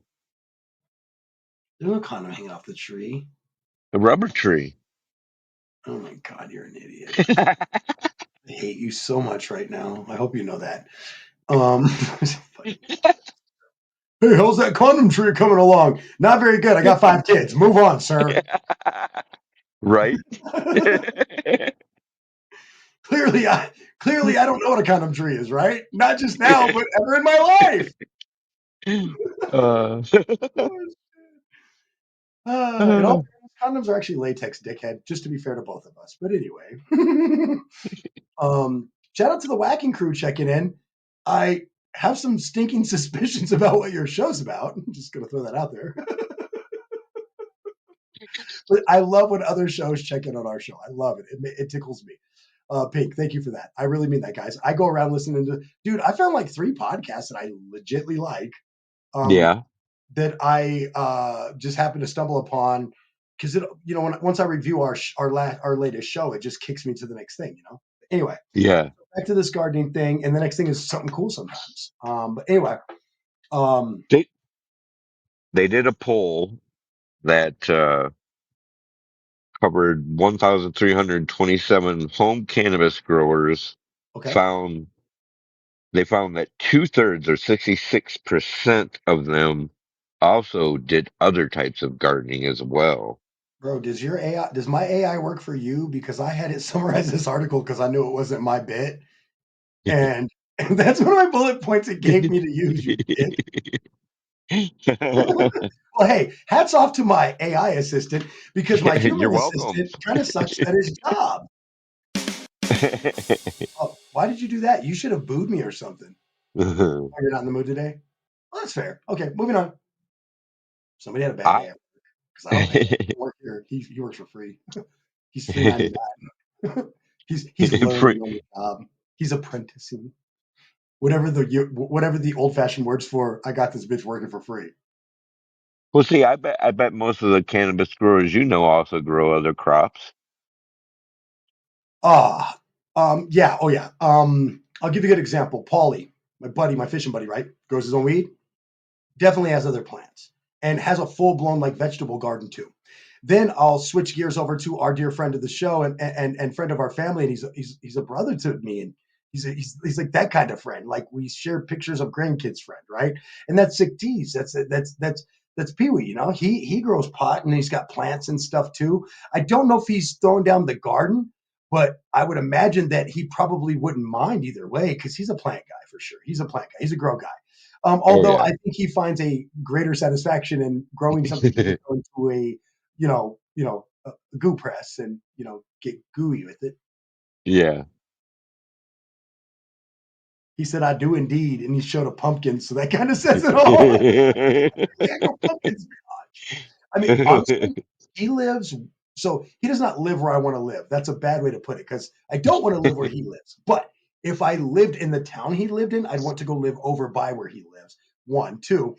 There's no condom hanging off the tree.
The rubber tree.
Oh my God, you're an idiot. I hate you so much right now. I hope you know that. Um, Hey, how's that condom tree coming along? Not very good. I got 5 kids. Move on, sir.
Right?
clearly, I clearly I don't know what a condom tree is, right? Not just now, but ever in my life.
uh,
In all fairness, condoms are actually latex, dickhead. Just to be fair to both of us. But anyway, shout out to the Whacking Crew checking in. I have some stinking suspicions about what your show's about. I'm just gonna throw that out there. But I love when other shows check in on our show. I love it. It tickles me. Pink, thank you for that. I really mean that, guys. I go around listening to, dude. I found like 3 podcasts that I legitly like. Um,
yeah,
that I just happened to stumble upon because once I review our latest show, it just kicks me to the next thing. Anyway,
yeah.
back to this gardening thing, and the next thing is something cool sometimes. But anyway, um,
They they did a poll that covered 1,327 home cannabis growers.
okay,
Found They found that two-thirds or 66% of them also did other types of gardening as well.
bro, does my AI work for you? Because I had it summarize this article because I knew it wasn't my bit, and, and that's one of my bullet points it gave me to use. You dick. Well, hey, hats off to my AI assistant because my
You're
human
welcome.
assistant kind of sucks at his job. Oh, why did you do that? You should have booed me or something. Oh, you're not in the mood today? Well, that's fair. Okay, moving on. Somebody had a bad
I
day because I don't pay him. He doesn't work here. He works for free. He's 3.99. He's learning on the job. He's apprenticing. Whatever the old fashioned words for I got this bitch working for free.
Well, see, I bet most of the cannabis growers also grow other crops.
Ah, yeah, oh yeah. I'll give you a good example. Paulie, my buddy, my fishing buddy, right? Grows his own weed. Definitely has other plants and has a full blown like vegetable garden too. Then I'll switch gears over to our dear friend of the show and friend of our family, and he's a brother to me, and he's like that kind of friend. Like we share pictures of grandkids, friend, right? And that's Sick Tease. That's Pee Wee. He grows pot and he's got plants and stuff too. I don't know if he's throwing down the garden, but I would imagine that he probably wouldn't mind either way because he's a plant guy for sure. He's a plant guy. He's a grow guy.
Oh
Although I
yeah.
think he finds a greater satisfaction in growing something he can throw into a goo press and get gooey with it.
Yeah.
He said, "I do indeed," and he showed a pumpkin, so that kind of says it all. Like, yeah, no pumpkins. I mean, honestly, he lives. So he does not live where I want to live. That's a bad way to put it because I don't want to live where he lives. But if I lived in the town he lived in, I'd want to go live over by where he lives. One, two,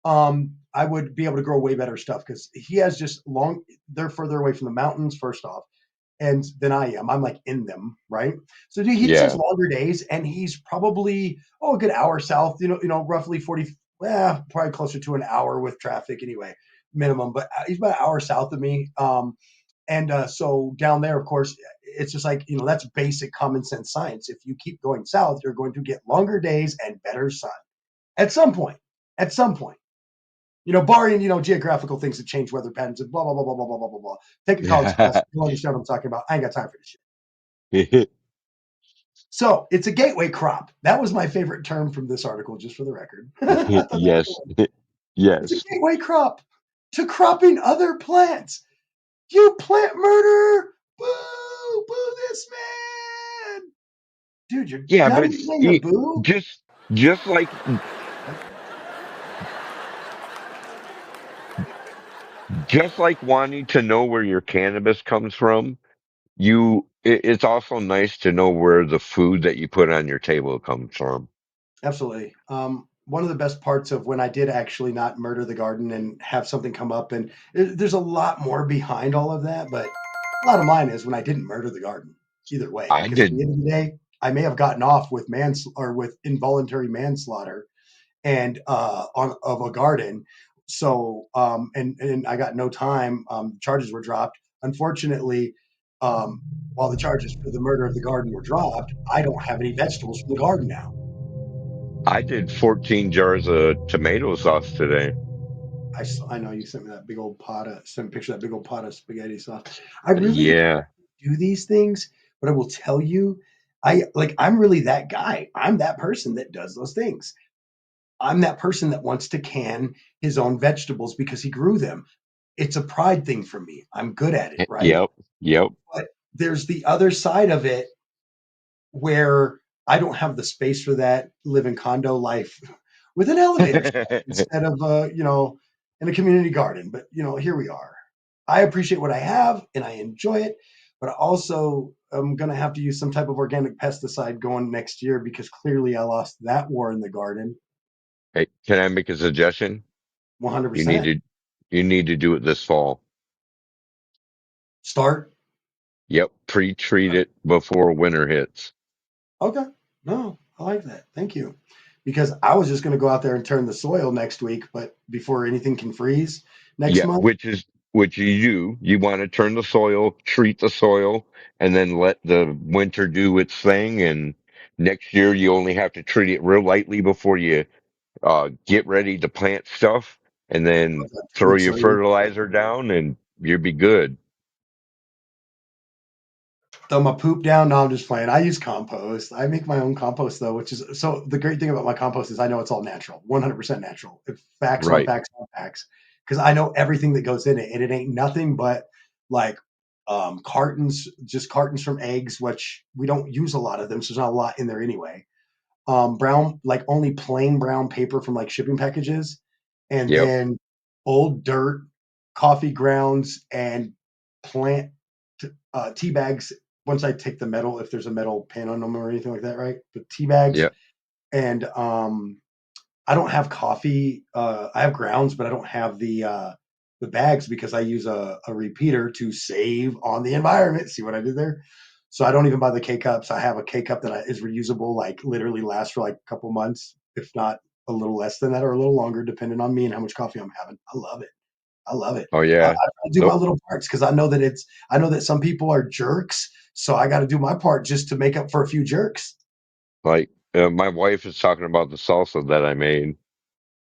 I would be able to grow way better stuff because he has just long. They're further away from the mountains. First off, and than I am. I'm like in them, right? So he just has
Yeah.
longer days, and he's probably a good hour south. Roughly 40, probably closer to an hour with traffic anyway, minimum. But he's about an hour south of me. And so down there, of course, it's just like that's basic common sense science. If you keep going south, you're going to get longer days and better sun at some point. At some point. Barring, geographical things that change weather patterns and blah, blah, blah, blah, blah, blah, blah, blah, blah. Take a college class. You'll understand what I'm talking about. I ain't got time for this shit. So it's a gateway crop. That was my favorite term from this article, just for the record. I thought that was
Yes.
cool. It's a
Yes.
gateway crop to cropping other plants. You plant murderer. Boo, boo this man. Dude, you're
Yeah,
not
but
even saying the boo?
just just like just like wanting to know where your cannabis comes from, it's also nice to know where the food that you put on your table comes from.
Absolutely. One of the best parts of when I did actually not murder the garden and have something come up, and there's a lot more behind all of that, but a lot of mine is when I didn't murder the garden either way,
I
because at the
did.
end of the day, I may have gotten off with with involuntary manslaughter and on of a garden. So and I got no time. Charges were dropped. Unfortunately, um, while the charges for the murder of the garden were dropped, I don't have any vegetables from the garden now.
I did 14 jars of tomato sauce today.
I know you sent me that big old pot of sent me a picture of that big old pot of spaghetti sauce. I really don't
Yeah.
do these things, but I will tell you, I'm really that guy. I'm that person that does those things. I'm that person that wants to can his own vegetables because he grew them. It's a pride thing for me. I'm good at it, right?
Yep. Yep.
But there's the other side of it where I don't have the space for that, live in condo life with an elevator shaft instead of in a community garden. But here we are. I appreciate what I have and I enjoy it, but I also am gonna have to use some type of organic pesticide going next year because clearly I lost that war in the garden.
Hey, can I make a suggestion? You need
100%.
to you need to do it this fall.
Start.
Yep. Pre-treat it before winter hits.
Okay. No, I like that. Thank you. Because I was just going to go out there and turn the soil next week, but before anything can freeze next
Yeah,
month.
which you do. You want to turn the soil, treat the soil, and then let the winter do its thing. And next year you only have to treat it real lightly before you get ready to plant stuff, and then throw
Good
your
soil.
fertilizer down, and you'll be good.
Throw my poop down. No, I'm just playing. I use compost. I make my own compost though, which is so the great thing about my compost is I know it's all natural, 100% natural. Facts on
Right.
facts on facts. Because I know everything that goes in it, and it ain't nothing but like cartons, just cartons from eggs, which we don't use a lot of them, so there's not a lot in there anyway. Brown, like only plain brown paper from like shipping packages, and
Yep.
then old dirt, coffee grounds, and plant tea bags. Once I take the metal, if there's a metal pan on them or anything like that, right? But tea bags
Yep.
and I don't have coffee. I have grounds, but I don't have the bags because I use a repeater to save on the environment. See what I did there? So I don't even buy the K cups. I have a K cup that is reusable, like literally lasts for like a couple months, if not a little less than that or a little longer, depending on me and how much coffee I'm having. I love it. I love it.
Oh
I
yeah.
do my
Nope.
little parts because I know that some people are jerks, so I got to do my part just to make up for a few jerks.
Like my wife is talking about the salsa that I made.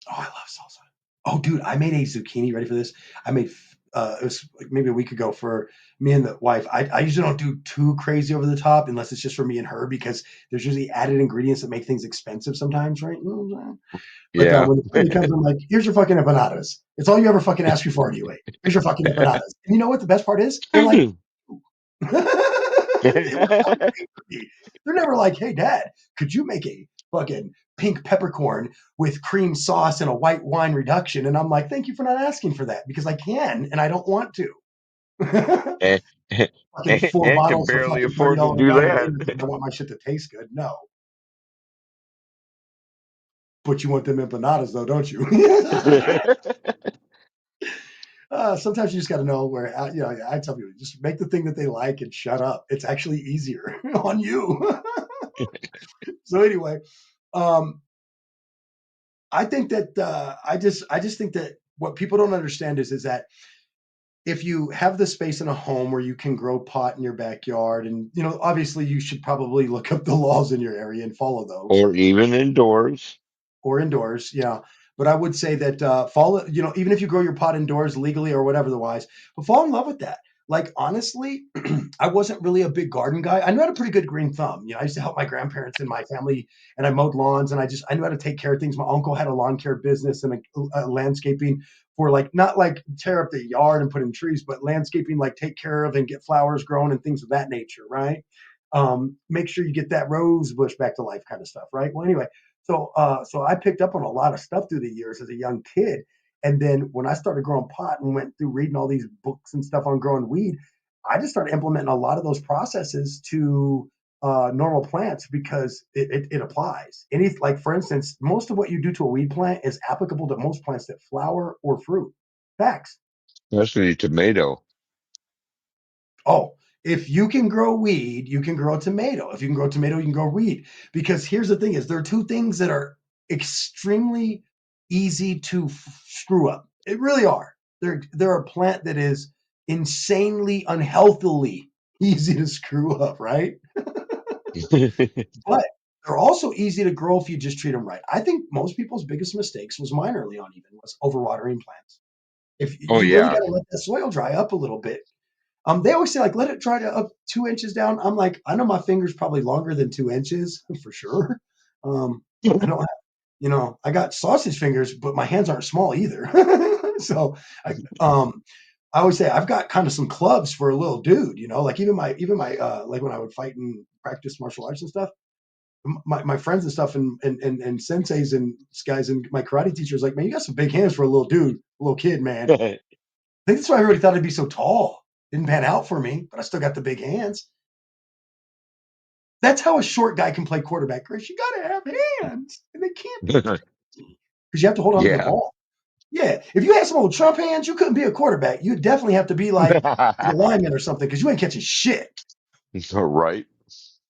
Oh, I love salsa. Oh, dude, I made a zucchini. Ready for this? I made it was like maybe a week ago for me and the wife. I usually don't do too crazy over the top unless it's just for me and her because there's usually added ingredients that make things expensive sometimes, right? You know what I'm saying? But
Yeah.
when the family comes, I'm like, here's your fucking empanadas. It's all you ever fucking asked me for anyway. Here's your fucking empanadas. And you know what the best part is? They're like, they were not paid for me. They're never like, hey, Dad, could you make a fucking pink peppercorn with cream sauce and a white wine reduction. And I'm like, thank you for not asking for that because I can and I don't want to.
and,
Fucking four
and can
bottles for
barely
fucking
afford to
$30 a
do
gallon Guinness
that.
and I want my shit to taste good. No. But you want them empanadas though, don't you? Sometimes you just got to know where, I tell people, just make the thing that they like and shut up. It's actually easier on you. So anyway, um, I think that I just think that what people don't understand is that if you have the space in a home where you can grow pot in your backyard, and obviously you should probably look up the laws in your area and follow those,
Or even indoors.
or indoors. Yeah. But I would say that fall, even if you grow your pot indoors legally or whatever otherwise, but fall in love with that. Like honestly, I wasn't really a big garden guy. I knew I had a pretty good green thumb. I used to help my grandparents and my family, and I mowed lawns, and I knew how to take care of things. My uncle had a lawn care business and a landscaping for like not like tear up the yard and put in trees, but landscaping like take care of and get flowers grown and things of that nature, right? Make sure you get that rose bush back to life, kind of stuff, right? Well, anyway, so I picked up on a lot of stuff through the years as a young kid. And then when I started growing pot and went through reading all these books and stuff on growing weed, I just started implementing a lot of those processes to normal plants because it applies. Like for instance, most of what you do to a weed plant is applicable to most plants that flower or fruit. Facts.
Especially tomato.
Oh, if you can grow weed, you can grow a tomato. If you can grow a tomato, you can grow weed. Because here's the thing: is there are two things that are extremely easy to screw up. It really are. They're a plant that is insanely unhealthily easy to screw up, right? But they're also easy to grow if you just treat them right. I think most people's biggest mistakes was mine early on, even was overwatering plants. If
Oh
you really got
yeah.
to let the soil dry up a little bit, they always say like let it dry to up 2 inches down. I'm like, I know my fingers probably longer than 2 inches for sure. I don't have, I got sausage fingers, but my hands aren't small either. So I always say I've got kind of some clubs for a little dude. Like even my like when I would fight and practice martial arts and stuff. My friends and stuff and senseis and guys and my karate teachers like, man, you got some big hands for a little dude, a little kid, man. I think that's why everybody thought I'd be so tall. Didn't pan out for me, but I still got the big hands. That's how a short guy can play quarterback, Chris. You got to have hands, and they can't be because you have to hold on to the
Yeah.
ball. Yeah, if you had some old Trump hands, you couldn't be a quarterback. You'd definitely have to be like a lineman or something because you ain't catching shit.
Right.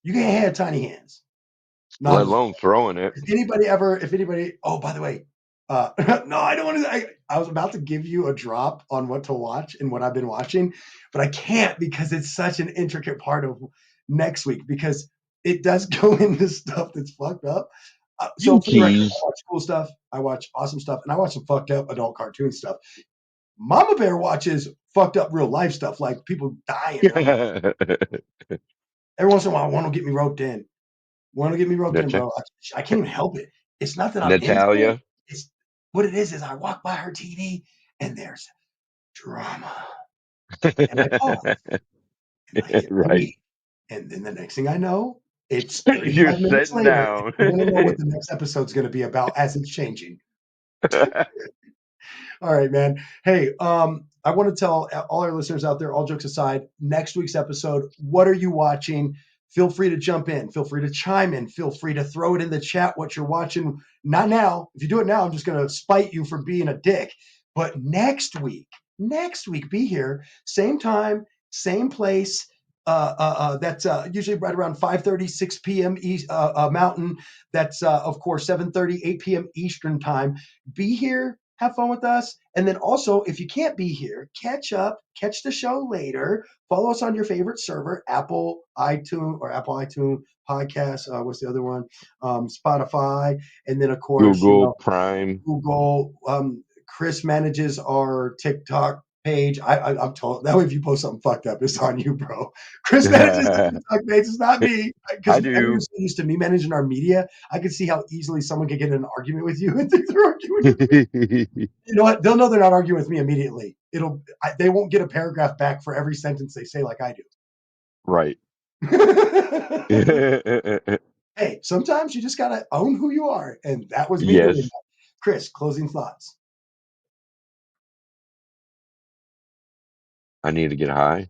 You can't have tiny hands. No,
Let
I'm just
alone throwing it.
if anybody, oh, by the way, no, I don't want to. I was about to give you a drop on what to watch and what I've been watching, but I can't because it's such an intricate part of next week because it does go into stuff that's fucked up. So
You
for the record, I
tease.
watch cool stuff, I watch awesome stuff, and I watch some fucked up adult cartoon stuff. Mama Bear watches fucked up real life stuff like people dying. Like every once in a while, one will get me roped in. Want to get me roped in,
Nat-
bro. I can't even help it. It's not that I'm into it.
Natalia.
It's what it is I walk by her TV and there's drama. And I pause and I get my
Right.
weed. And then the next thing I know, it's
You're
35 minutes
sitting
later. And
down.
I want to know what the next episode's going to be about as it's changing. All right, man. Hey, I want to tell all our listeners out there, all jokes aside, next week's episode, what are you watching? Feel free to jump in. Feel free to chime in. Feel free to throw it in the chat what you're watching. Not now. If you do it now, I'm just going to spite you for being a dick. But next week, be here. Same time, same place. That's usually right around 5:30, 6 p.m. Mountain. That's, of course, 7:30, 8 p.m. Eastern time. Be here, have fun with us. And then also, if you can't be here, catch up, catch the show later. Follow us on your favorite server, Apple iTunes Podcast. What's the other one? Spotify. And then, of course,
Google Prime.
Google. Chris manages our TikTok page. I'm told that way if you post something fucked up, it's on you, bro. Chris manages the TikTok page. It's not me. Because
I
everyone's
do.
so used to me managing our media, I could see how easily someone could get in an argument with you and think they're arguing with me. You know what? They'll know they're not arguing with me immediately. They won't get a paragraph back for every sentence they say like I
Right.
do. Hey, sometimes you just got to own who you are. And that was me doing
Yes.
that. Chris, closing thoughts.
I need to get high.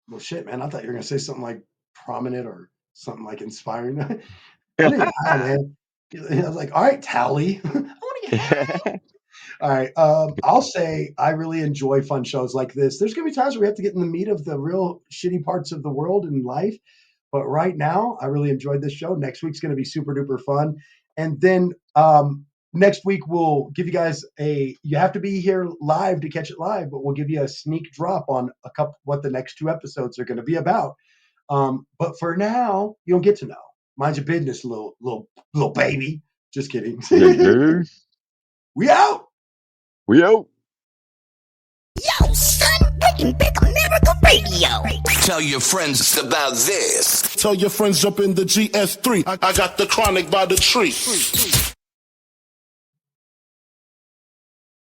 Well, shit, man. I thought you were going to say something like prominent or something like inspiring. I need to get high, man. I was like, all right, Tally. I want to get high. All right. I'll say I really enjoy fun shows like this. There's going to be times where we have to get in the meat of the real shitty parts of the world and life. But right now, I really enjoyed this show. Next week's going to be super duper fun. And then next week, we'll give you guys you have to be here live to catch it live, but we'll give you a sneak drop on what the next 2 episodes are going to be about. But for now, you don't get to know. Mind your business, little baby. Just kidding. We out.
We out.
Yo, son, Breaking Big America Radio. Tell your friends about this.
Tell your friends jump in the GS3. I got the chronic by the tree.